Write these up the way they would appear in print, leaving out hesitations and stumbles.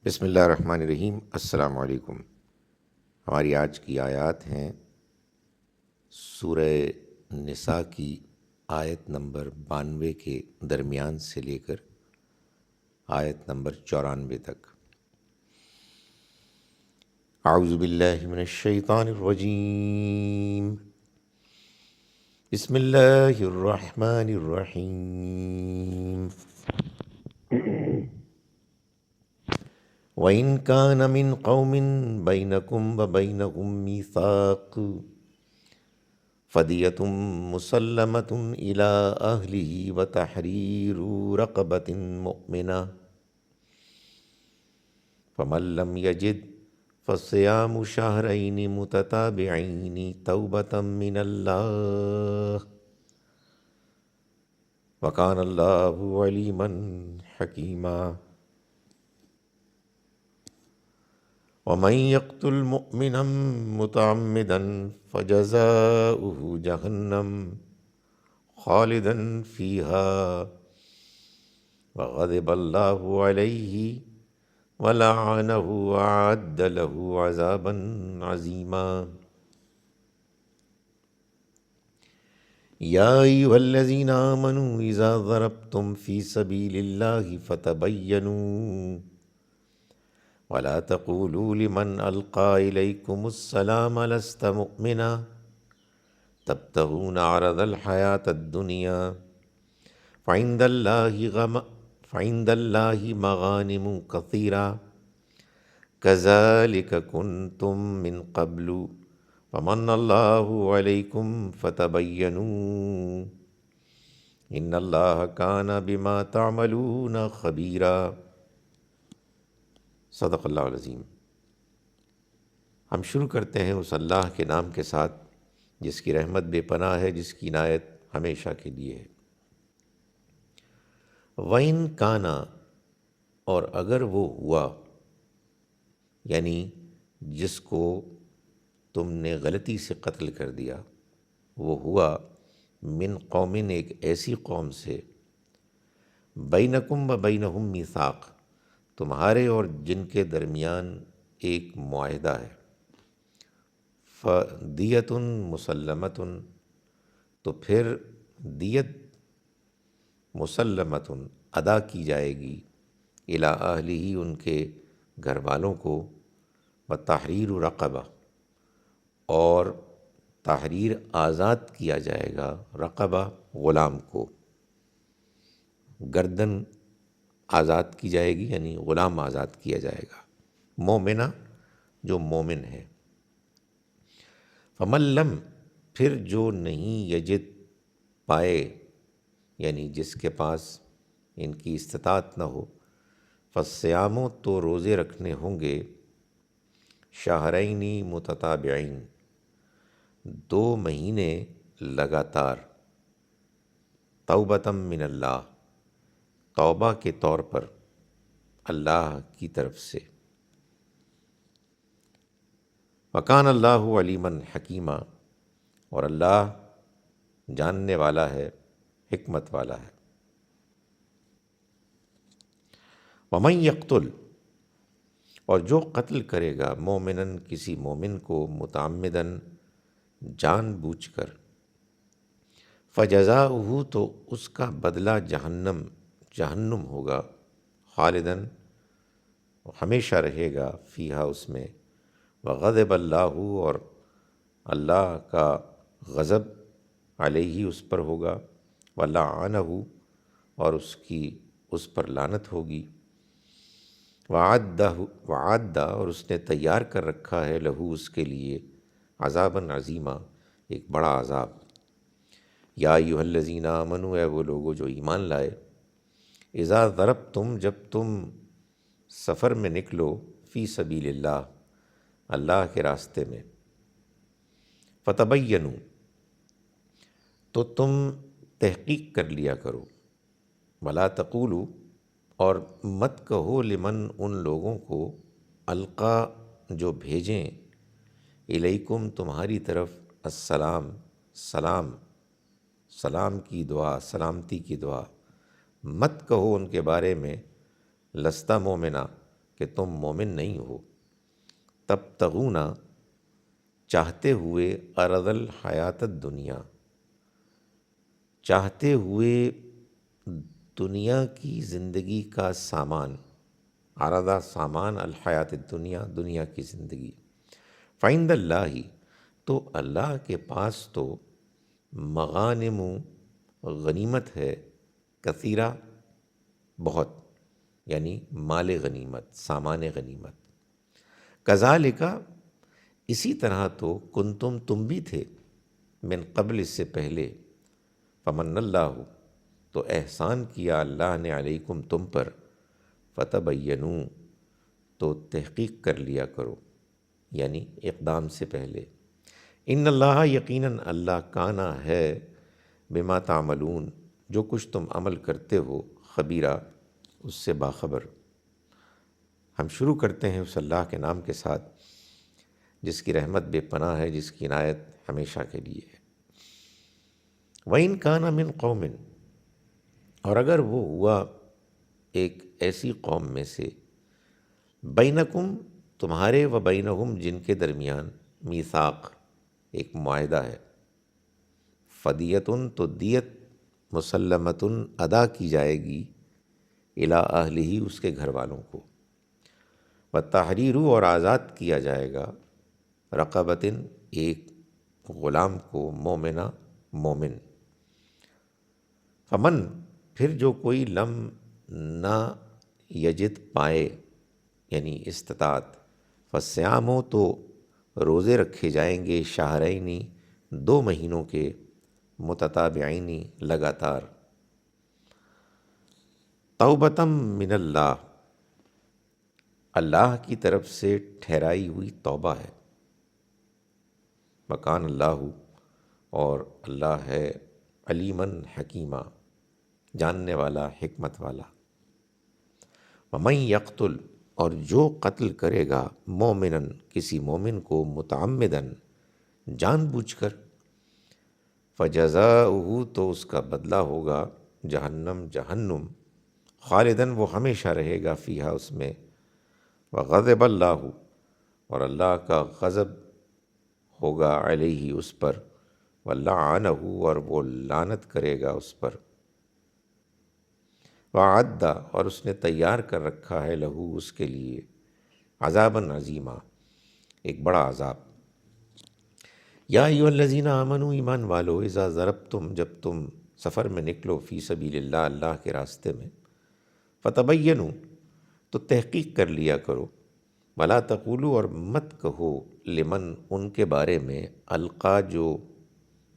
بسم اللہ الرحمن الرحیم۔ السلام علیکم۔ ہماری آج کی آیات ہیں سورہ نساء کی آیت نمبر 92 کے درمیان سے لے کر آیت نمبر 94 تک۔ اعوذ باللہ من الشیطان الرجیم، بسم اللہ الرحمن الرحیم۔ وَإِنْ كَانَ مِنْ قَوْمٍ بَيْنَكُمْ وَبَيْنَهُمْ مِيثَاقٌ فَدِيَةٌ مُسَلَّمَةٌ إِلَىٰ أَهْلِهِ وَتَحْرِيرُ رَقَبَةٍ مُؤْمِنَةٍ فَمَن لَّمْ يَجِدْ فَصِيَامُ شَهْرَيْنِ مُتَتَابِعَيْنِ تَوْبَةً مِّنَ اللَّهِ وَكَانَ اللَّهُ عَلِيمًا حَكِيمًا۔ وَمَن يَقْتُلْ مُؤْمِنًا مُّتَعَمِّدًا فَجَزَاؤُهُ جَهَنَّمُ خَالِدًا فِيهَا وَغَضِبَ اللَّهُ عَلَيْهِ وَلَعَنَهُ وَأَعَدَّ لَهُ عَذَابًا عَظِيمًا۔ يَا أَيُّهَا الَّذِينَ آمَنُوا إِذَا ضَرَبْتُمْ فِي سَبِيلِ اللَّهِ فَتَبَيَّنُوا وَلَا تَقُولُوا لِمَنْ أَلْقَىٰ إِلَيْكُمُ السَّلَامَ لَسْتَ مُؤْمِنًا تَبْتَغُونَ عَرَضَ الْحَيَاةِ الدُّنْيَا فَعِندَ اللَّهِ مَغَانِمُ كَثِيرَةٌ كَذَٰلِكَ كُنتُم مِّن قَبْلُ فَمَنَّ اللَّهُ عَلَيْكُمْ فَتَبَيَّنُوا إِنَّ اللَّهَ كَانَ بِمَا تَعْمَلُونَ خَبِيرًا۔ صدق اللہ العظیم۔ ہم شروع کرتے ہیں اس اللہ کے نام کے ساتھ جس کی رحمت بے پناہ ہے، جس کی عنایت ہمیشہ کے لیے ہے۔ وَإِن كَانَ، اور اگر وہ ہوا، یعنی جس کو تم نے غلطی سے قتل کر دیا، وہ ہوا من قومن، ایک ایسی قوم سے، بینکم و بینہم میثاق، تمہارے اور جن کے درمیان ایک معاہدہ ہے، فدیۃ مسلمۃ، تو پھر دیت مسلمۃ ادا کی جائے گی، الی اہلہ، ان کے گھر والوں کو، وتحریر رقبہ، اور تحریر آزاد کیا جائے گا، رقبہ غلام کو، گردن آزاد کی جائے گی، یعنی غلام آزاد کیا جائے گا، مومنہ جو مومن ہے۔ فمن لم، پھر جو نہیں، یجد پائے، یعنی جس کے پاس ان کی استطاعت نہ ہو، فالصیام، تو روزے رکھنے ہوں گے، شہرین متتابعین، 2 مہینے لگاتار، توبۃ من اللہ، توبہ کے طور پر اللہ کی طرف سے، وَكَانَ اللَّهُ عَلِيمًا حَكِيمًا، اور اللہ جاننے والا ہے، حکمت والا ہے۔ وَمَن يَقْتُلْ، اور جو قتل کرے گا، مومناً، کسی مومن کو، متعمداً، جان بوجھ کر، فَجَزَاؤُهُ، تو اس کا بدلہ جہنم ہوگا، خالداً، ہمیشہ رہے گا، فیہا، اس میں، وغضب اللہ، اور اللہ کا غضب، علیہ، اس پر ہوگا، ولعنہ، اور اس پر لعنت ہوگی، وعد، اور اس نے تیار کر رکھا ہے، لہو، اس کے لیے، عذاباً عظیما، ایک بڑا عذاب۔ یا ایھا الذین آمنوا، اے وہ لوگو جو ایمان لائے، اذا ضربتم، جب تم سفر میں نکلو، فی سبیل اللہ، اللہ کے راستے میں، فتبینوا، تو تم تحقیق کر لیا کرو، ولا تقولوا، اور مت کہو، لمن، ان لوگوں کو، القا، جو بھیجیں، الیکم، تمہاری طرف، السلام، سلام کی دعا، سلامتی کی دعا، مت کہو ان کے بارے میں، لست مومنا، کہ تم مومن نہیں ہو، تبتغون چاہتے ہوئے عرض الحیات الدنیا، چاہتے ہوئے دنیا کی زندگی کا سامان، عرضہ سامان، الحیات الدنیا دنیا کی زندگی، فعند اللہ تو اللہ کے پاس تو مغانم غنیمت ہے، کثیرہ بہت، یعنی مال غنیمت، سامان غنیمت، کذالک اسی طرح تو کنتم تم بھی تھے، من قبل اس سے پہلے، فمن اللہ تو احسان کیا اللہ نے علیکم تم پر، فتبینوا تو تحقیق کر لیا کرو، یعنی اقدام سے پہلے، ان اللہ یقیناً اللہ کانا ہے، بما تعملون جو کچھ تم عمل کرتے ہو، خبیرہ اس سے باخبر۔ ہم شروع کرتے ہیں اس اللہ کے نام کے ساتھ جس کی رحمت بے پناہ ہے، جس کی عنایت ہمیشہ کے لیے ہے۔ وَإِن كَانَ مِن قَوْمٍ اور اگر وہ ہوا ایک ایسی قوم میں سے، بینکم تمہارے و بینہم جن کے درمیان، میثاق ایک معاہدہ ہے، فدیتن تو دیت، مسلمتن ادا کی جائے گی، الی اہلہ اس کے گھر والوں کو، و تحریر اور آزاد کیا جائے گا، رقبتن ایک غلام کو، مومنہ مومن، فمن پھر جو کوئی لم نہ یجد پائے، یعنی استطاعت، فصیام ہو تو روزے رکھے جائیں گے، شہرینی 2 مہینوں کے، متتابعینی لگاتار، توبۃ من اللہ اللہ کی طرف سے ٹھہرائی ہوئی توبہ ہے، مکان اللہ اور اللہ ہے، علیمن حکیمہ جاننے والا، حکمت والا، ومن یقتل اور جو قتل کرے گا، مومنن کسی مومن کو، متعمدن جان بوجھ کر، فجزاؤہ تو اس کا بدلہ ہوگا، جہنم جہنم، خالدن وہ ہمیشہ رہے گا، فیہا اس میں، وغضب اللہ اور اللہ کا غضب ہوگا، علیہ اس پر، ولعنہ اور وہ لعنت کرے گا اس پر، وعد اور اس نے تیار کر رکھا ہے، لہو اس کے لیے، عذاباً عظیما ایک بڑا عذاب۔ یا ایھا الذین آمنوا ایمان والو، اذا ضربتم جب تم سفر میں نکلو، فی سبیل اللہ اللہ کے راستے میں، فتبینوا تو تحقیق کر لیا کرو، ولا تقولوا اور مت کہو، لمن ان کے بارے میں، القا جو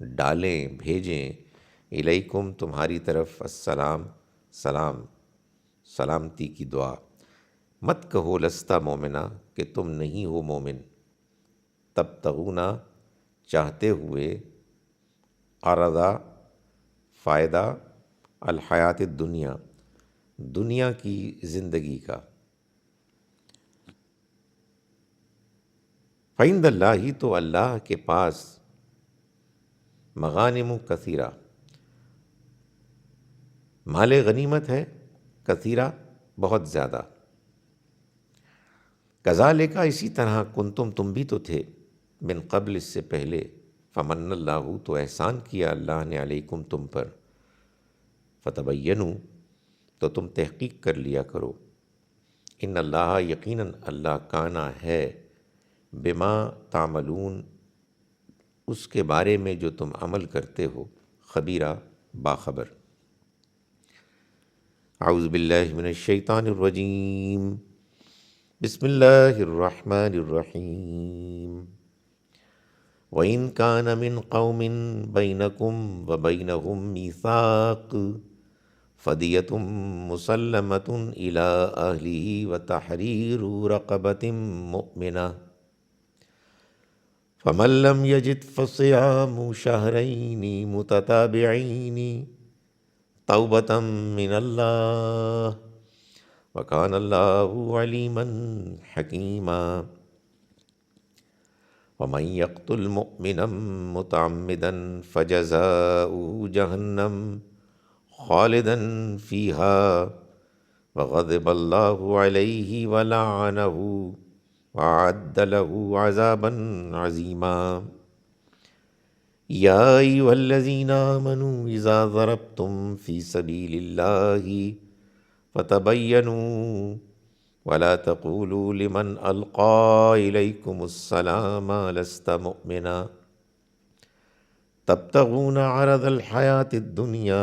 ڈالیں بھیجیں، الیکم تمہاری طرف، السلام سلام سلامتی کی دعا، مت کہو لستا مومنہ کہ تم نہیں ہو مومن، تبتغون چاہتے ہوئے، عرضا فائدہ، الحیات الدنیا دنیا کی زندگی کا، فعند اللہ تو اللہ کے پاس، مغانم کثیرہ مال غنیمت ہے، کثیرہ بہت زیادہ، کذالک اسی طرح، کنتم تم بھی تو تھے، من قبل اس سے پہلے، فمن اللہ تو احسان کیا اللہ نے، علیکم تم پر، فتبینوا تو تم تحقیق کر لیا کرو، ان اللہ یقیناً اللہ کانا ہے، بما تعملون اس کے بارے میں جو تم عمل کرتے ہو، خبیرہ باخبر۔ اعوذ باللہ من الشیطان الرجیم، بسم اللہ الرحمن الرحیم، وَإِن كَانَ مِن قَوْمٍ بَيْنَكُمْ وَبَيْنَهُم مِّيثَاقٌ فَدِيَةٌ مُّسَلَّمَةٌ إِلَىٰ أَهْلِهِ وَتَحْرِيرُ رَقَبَةٍ مُّؤْمِنَةٍ فَمَن لَّمْ يَجِدْ فَصِيَامُ شَهْرَيْنِ مُتَتَابِعَيْنِ تَوْبَةً مِّنَ اللَّهِ وَكَانَ اللَّهُ عَلِيمًا حَكِيمًا۔ وَمَن يَقْتُلْ مُؤْمِنًا مُّتَعَمِّدًا فَجَزَاؤُهُ جَهَنَّمُ خَالِدًا فِيهَا وغضب اللہ علیہ ولعنہ وأعد له عذابا عظیما یا ایھا الذین آمنوا اذا ضربتم فی سبیل اللہ فتبینوا ولا تقولوا لمن القى الیکم السلام لست مؤمنا تبتغون عرض الحیاۃ الدنیا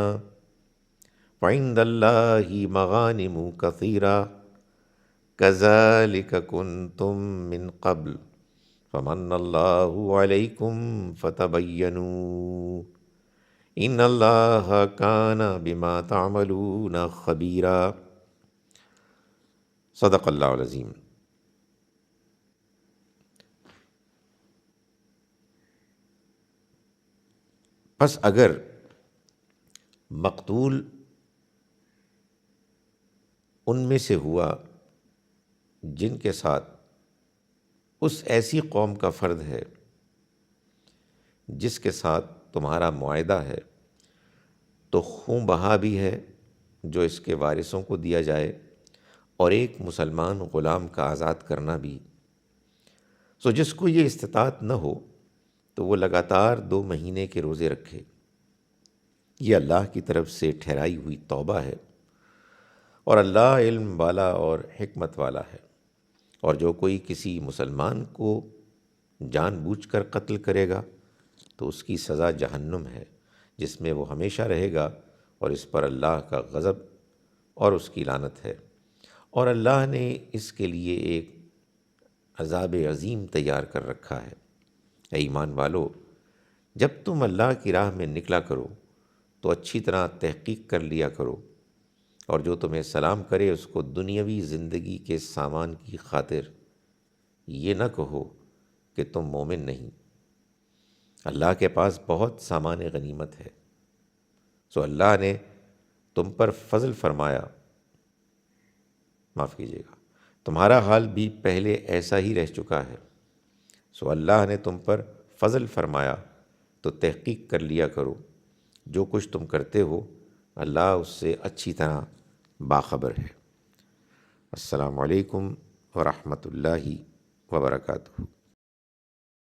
وعند اللہ مغانم کثیرہ کذالک کنتم من قبل فمن اللہ علیکم فتبینوا ان اللہ کان بما تعملون خبیرا۔ صدق اللہ العظیم۔ پس اگر مقتول ان میں سے ہوا جن کے ساتھ اس ایسی قوم کا فرد ہے جس کے ساتھ تمہارا معاہدہ ہے، تو خون بہا بھی ہے جو اس کے وارثوں کو دیا جائے، اور ایک مسلمان غلام کا آزاد کرنا بھی۔ سو جس کو یہ استطاعت نہ ہو تو وہ لگاتار 2 مہینے کے روزے رکھے۔ یہ اللہ کی طرف سے ٹھہرائی ہوئی توبہ ہے، اور اللہ علم والا اور حکمت والا ہے۔ اور جو کوئی کسی مسلمان کو جان بوجھ کر قتل کرے گا تو اس کی سزا جہنم ہے، جس میں وہ ہمیشہ رہے گا، اور اس پر اللہ کا غضب اور اس کی لعنت ہے۔ اور اللہ نے اس کے لیے ایک عذاب عظیم تیار کر رکھا ہے۔ اے ایمان والو، جب تم اللہ کی راہ میں نکلا کرو تو اچھی طرح تحقیق کر لیا کرو، اور جو تمہیں سلام کرے اس کو دنیاوی زندگی کے سامان کی خاطر یہ نہ کہو کہ تم مومن نہیں۔ اللہ کے پاس بہت سامان غنیمت ہے۔ سو اللہ نے تم پر فضل فرمایا، معاف کیجیے گا، تمہارا حال بھی پہلے ایسا ہی رہ چکا ہے۔ سو اللہ نے تم پر فضل فرمایا تو تحقیق کر لیا کرو، جو کچھ تم کرتے ہو اللہ اس سے اچھی طرح باخبر ہے۔ السلام علیکم ورحمۃ اللہ وبرکاتہ۔